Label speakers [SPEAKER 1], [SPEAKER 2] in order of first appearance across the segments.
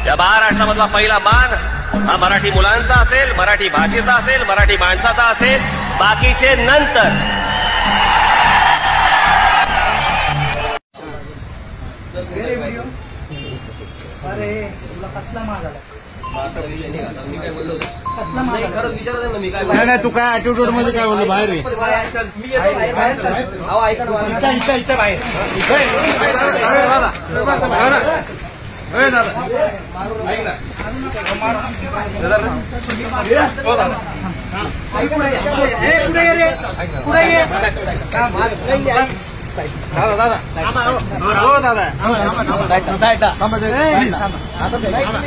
[SPEAKER 1] या महाराष्ट्रामधला पहिला मान हा मराठी मुलांचा असेल, मराठी भाषेचा असेल, मराठी माणसाचा असेल, बाकीचे नंतर।
[SPEAKER 2] अरे तुला कसला माग आला?
[SPEAKER 3] मी काय बोललो?
[SPEAKER 2] कसला माग आला?
[SPEAKER 3] खरंच विचारत ना मी काय
[SPEAKER 4] नाही तू काय ॲटिट्यूड मध्ये काय बोललो बाहेर रे?
[SPEAKER 3] मी येतो बाहेर चल. अहो ऐका ना मला.
[SPEAKER 4] इथं बाहेर
[SPEAKER 3] दादा ऐक ना दादा दादा हो दादा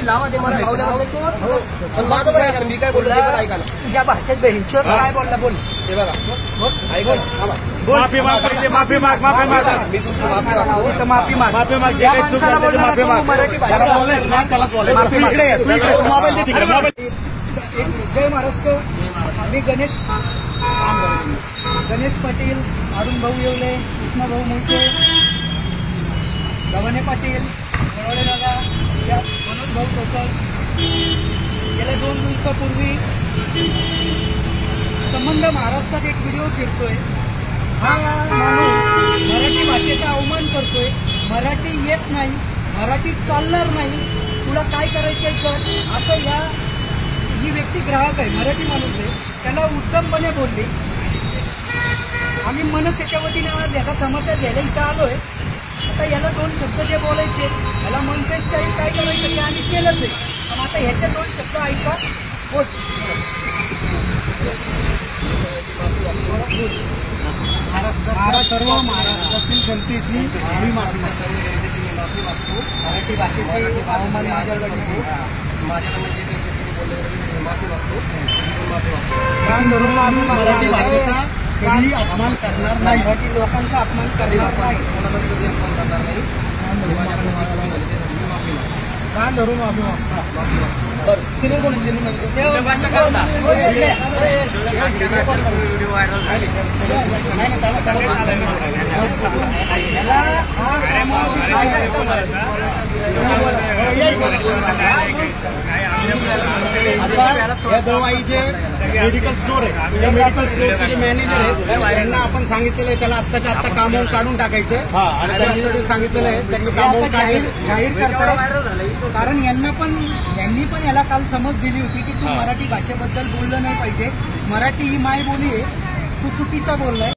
[SPEAKER 3] लावा ते मला मी काय बोललो ऐका ना.
[SPEAKER 2] तुझ्या भाषेत बहिणचोद काय बोलला? बोल.
[SPEAKER 3] ते बघा ऐका ना.
[SPEAKER 4] माफी माग माफी माग माफी माग
[SPEAKER 3] मी तुमची माफी मागतो.
[SPEAKER 2] इथं माफी माग.
[SPEAKER 4] माफी माग.
[SPEAKER 2] या माणसाला बोलला ना, तू मराठी भाषेत माफी माग.
[SPEAKER 4] इकडे मोबाईल दे तिकडे मोबाईल.
[SPEAKER 2] जय महाराष्ट्र. मी गणेश पाटील, अरुण भाऊ येवले, कृष्णा भाऊ मोहिते, गव्हाणे पाटील, मनोडे दादा, मनोज भाऊ कोकळ गेल्या 2 दिवसापूर्वी संबंध महाराष्ट्रात एक व्हिडिओ फिरतोय. हा माणूस मराठी भाषेचा अवमान करतोय. मराठी येत नाही, मराठी चालणार नाही, तुला काय करायचंय कर, असं ही व्यक्ती ग्राहक आहे, मराठी माणूस आहे, त्याला उत्तमपणे बोलली. आम्ही मनसेच्या वतीने आज याचा समाचार घ्यायला इथं आलोय. आता याला 2 शब्द जे बोलायचे, याला मनसे स्टाईल काय करायचं ते आम्ही केलंच आहे. पण आता ह्याचे 2 शब्द ऐका. बोल. सर्व महाराष्ट्रातील जनतेची मी माफी मागतो. मराठी भाषेचे अवमान माझ्याकडे
[SPEAKER 3] माझ्याकडनं जे काही बोलले माफी मागतो.
[SPEAKER 2] मराठी भाषेचा कधी अपमान करणार नाही, मराठी लोकांचा अपमान करणार नाही,
[SPEAKER 3] कोणाचा कधी अपमान करणार नाही. माझ्याकडनं जे काही झाले ते मी माफी मागतो.
[SPEAKER 2] कान धरून माफी मागतो.
[SPEAKER 3] सिनेमा कोणी सिनेमा भाषा करता व्हिडिओ व्हायरल झाली.
[SPEAKER 4] आता या दवाईचे मेडिकल स्टोर आहे, या मेडिकल स्टोरचे जे मॅनेजर आहेत त्यांना आपण सांगितलेलं आहे त्याला आत्ताच्या आत्ता कामावून काढून टाकायचं. आणि त्यांनी सांगितलेलं आहे त्यांनी कामावून
[SPEAKER 2] जाहीर करतायत. कारण यांनी पण याला काल समज दिली होती की तू मराठी भाषेबद्दल बोललं नाही पाहिजे, मराठी ही मायबोली आहे, तू चुकीचा बोललाय.